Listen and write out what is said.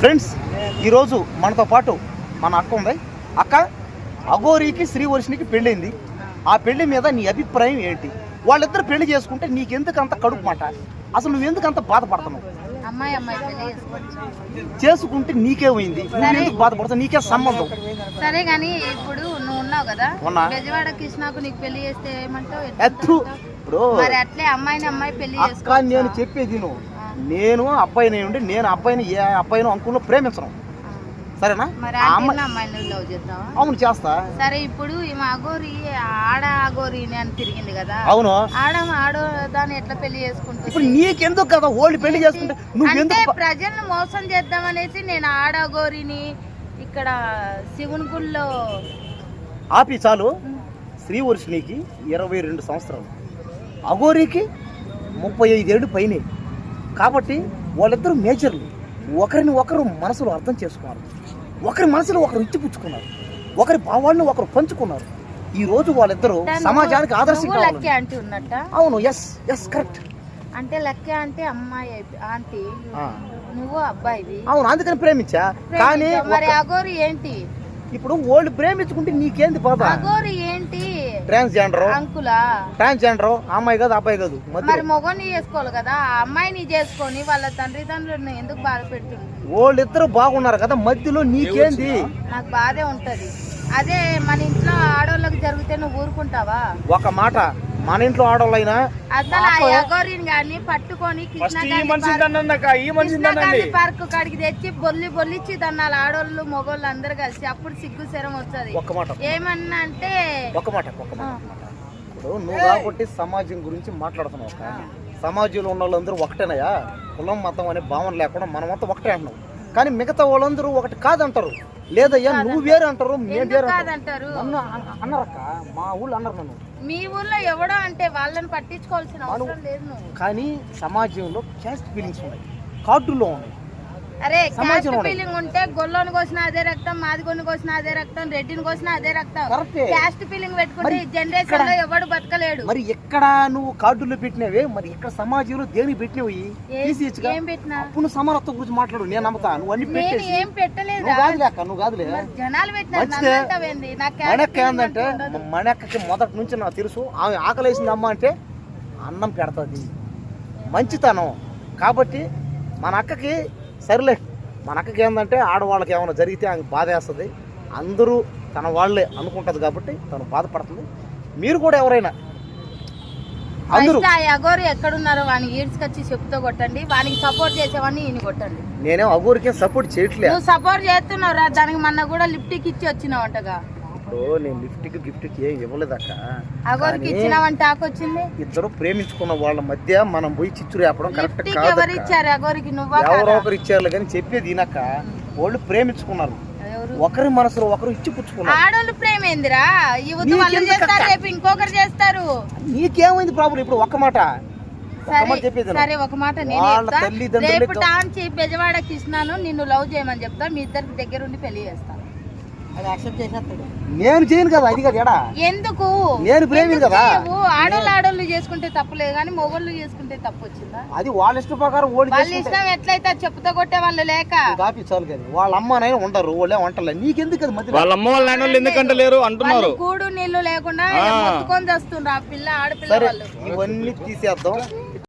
Friends, ఈరోజు మనతో పాటు మన అక్క ఉంది. అక్క, అఘోరికి శ్రీవర్షినికి పెళ్ళైంది. ఆ పెళ్లి మీద నీ అభిప్రాయం ఏంటి? వాళ్ళిద్దరు పెళ్లి చేసుకుంటే నీకెందుకు అంత కడుపు మాట? అసలు నువ్వెందుకు అంత బాధపడుతున్నావు? అమ్మాయి పెళ్లి చేసుకుంటే నీకేమైంది? నువ్వెందుకు బాధపడతావు? నీకే సంబంధం. సరే గానీ ఇప్పుడు నువ్వు ఉన్నావు కదా, బెజవాడ కృష్ణకు నీకు పెళ్లి చేస్తే ఏమంటావు? ఇప్పుడు మరి అట్లే అమ్మాయి పెళ్లి అక్క, నేను చెప్పేది నేను అబ్బాయిని ఉండి నేను అబ్బాయిని ఏ అబ్బాయిని అంకుల్లో ప్రేమించను, సరేనా? అమ్మాయిని లవ్ చేద్దావా? అవును, చేస్తా. సరే, ఇప్పుడు ఈమె అఘోరి అఘోరి అని తిరిగింది కదా. అవును. ఆడదాన్ని ఎట్లా పెళ్లి చేసుకుంటుంది? ఇప్పుడు నీకెందుకు కదా ఓల్డ్ పెళ్లి చేసుకుంటే నువ్వు ప్రజలను మోసం చేద్దామనేసి నేను అఘోరిని ఇక్కడ శివుని గుళ్ళో ఆపి చాలు. శ్రీవర్షినికి 22 సంవత్సరాలు, అఘోరికి 35 ఏళ్ళు పైనే. కాబట్టి వాళ్ళిద్దరూ మేజర్లు. ఒకరిని ఒకరు మనసులో అర్థం చేసుకున్నారు, ఒకరి మనసులో ఒకరు ఇచ్చిపుచ్చుకున్నారు, ఒకరి భావాలను ఒకరు పంచుకున్నారు. ఈ రోజు వాళ్ళిద్దరూ సమాజానికి ఆదర్శంగా ఉన్నట్ట. అవును, ఎస్ ఎస్, కరెక్ట్. అంటే లక్కీ అంటే అమ్మాయి ఆంటీ, నువ్వు అబ్బాయివి. అవును, అందుకని ప్రేమించా. కానీ మరి అఘోరి ఏంటి? ఇప్పుడు వాళ్ళు ప్రేమించుకుంటే నీకేంది బాధ? అఘోరి ఏంటి? ట్రాన్స్జెండర్ అంకులా? ట్రాన్స్జెండర్ అమ్మాయి కాదు, అబ్బాయి కాదు. మరి మొగని చేసుకోవాలి కదా, ఆ అమ్మాయిని చేసుకొని వాళ్ళ తండ్రులను ఎందుకు బాధ పెడుతుంది? వాళ్ళిద్దరు బాగున్నారు కదా, మధ్యలో నీకేంది? నాకు బాధే ఉంటది. అదే మన ఇంట్లో ఆడవాళ్ళకి జరిగితే నువ్వు ఊరుకుంటావా? ఒక మాట, మన ఇంట్లో ఆడవాళ్ళైనా అసలు ఆ అఘోరిని గాని పట్టుకొని పార్క్ కాడికి తెచ్చి బొల్లిచ్చి తన్నాలి ఆడోళ్ళు మొగోళ్ళు అందరు కలిసి. అప్పుడు సిగ్గు శరం వస్తుంది. ఏమన్నా అంటే ఒక మాట, ఇప్పుడు నువ్వు కాబట్టి సమాజం గురించి మాట్లాడుతున్నావు. సమాజంలో ఉన్న వాళ్ళందరూ ఒకటేనయా? కులం మతం అనే భావన లేకుండా మనమంతా ఒకటే అంటున్నావు. కానీ మిగతా వాళ్ళందరూ ఒకటి కాదంటారు. లేదయ్యా నువ్వు వేరే అంటారు, మేము వేరే అంటారు. అన్నారక్క, మా ఊళ్ళో అన్నారు నన్ను. మీ ఊర్లో ఎవడో అంటే వాళ్ళని పట్టించుకోవాల్సిన అవసరం లేదు. కానీ సమాజంలో క్యాస్ట్ ఫీలింగ్స్ ఉన్నాయి, కార్డుల్లో ఉన్నాయి. అరే, క్యాస్ట్ ఫీలింగ్ ఉంటే గొల్లోని కోసిన అదే రక్తం, మాదిగొని కోసిన అదే రక్తం, రెడ్డిని కోసిన అదే రక్తం. క్యాస్ట్ ఫీలింగ్ పెట్టుకుంటే ఈ జనరేషన్ లో ఎవడు బతకలేడు. మరి ఎక్కడ నువ్వు కార్డుల్లో పెట్టినవే, మరి ఇక్కడ సమాజంలో దేనికి పెట్టినవి? ఏం పెట్టినా అప్పుడు సమానత్వం గురించి మాట్లాడు, నేను నమ్ముతా. నువ్వు అన్ని పెట్టేసి ఏం పెట్టలేదు. నువ్వు కాదులే, జనాలు మణెక్క ఏంటంటే, మణెక్కకి మొదటి నుంచి నాకు తెలుసు, ఆమె ఆకలేసింది అమ్మ అంటే అన్నం పెడతాది, మంచితనం. కాబట్టి మన అక్కకి సరేలే, మన అక్కకి ఏంటంటే ఆడవాళ్ళకి ఏమైనా జరిగితే ఆమె బాధ వేస్తుంది. అందరూ తన వాళ్ళే అనుకుంటుంది కాబట్టి తను బాధపడుతుంది. మీరు కూడా ఎవరైనా అందరూ అఘోరి ఎక్కడున్నారో వానికి ఈడ్చుకొచ్చి చెప్పుతో కొట్టండి, వానికి సపోర్ట్ చేసేవాడిని ఈయన కొట్టండి. నేనేం అఘోరికే సపోర్ట్ చేయట్లేదు. నువ్వు సపోర్ట్ చేస్తున్నావురా, దానికి మొన్న కూడా లిఫ్ట్కి ఇచ్చి వచ్చినావు అంటగా. నేను లిఫ్ట్కి ఏం ఇవ్వలేదక్క. అఘోరికి ఇచ్చినావంటే ఆకొచ్చింది. ఇద్దరు ప్రేమించుకున్న వాళ్ళ మధ్య మనం పోయి చిచ్చు రేపడం కరెక్ట్ కాదు. ఎవరు ఇచ్చారు అఘోరికి? నువ్వు ఎవరో ఒకరు ఇచ్చారు కానీ చెప్పేది వినక. వాళ్ళు ప్రేమించుకున్నారు, ఒకరి మనసులో ఒకరు ఇచ్చి పుచ్చుకున్నారు. ఆడోళ్ళు ప్రేమ ఏందిరా? రేపు ఇంకొకరు చేస్తారు. నీకేమైంది ప్రాబ్లం? ఇప్పుడు ఒక్క మాట చెప్పేది. సరే, ఒక మాట నేను రేపు టాంచి బెజవాడ కృష్ణను నిన్ను లవ్ చేయమని చెప్తా, మీ ఇద్దరికి దగ్గరుండి పెళ్లి చేస్తాను. అది యాక్సెప్ట్ చేసేస్తాడు. నేను చేయను కదా, అది కదా. ఎందుకు? నేను ప్రేమిని కదా. ఆడోళ్ళు చేసుకుంటే తప్పులేదు కానీ మొగోళ్ళు చేసుకుంటే తప్పు వచ్చిందా? అది వాళ్ళ ఇష్టం ప్రకారం. వాళ్ళ ఇష్టం ఎట్లయితే చెప్పుతో కొట్టే వాళ్ళు లేక చాలు కానీ వాళ్ళ అమ్మనైనా ఉండరు, వాళ్ళే వంటలే. నీకెందుకు అది మధ్య? వాళ్ళ అమ్మ వాళ్ళ నాన్న వాళ్ళు ఎందుకంటే లేరు అంటున్నారు. కూడు నీళ్లు లేకుండా మొత్తుకొని వస్తుండ్రు ఆ పిల్ల ఆడపిల్ల వాళ్ళు. ఇవన్నీ తీసేద్దాం.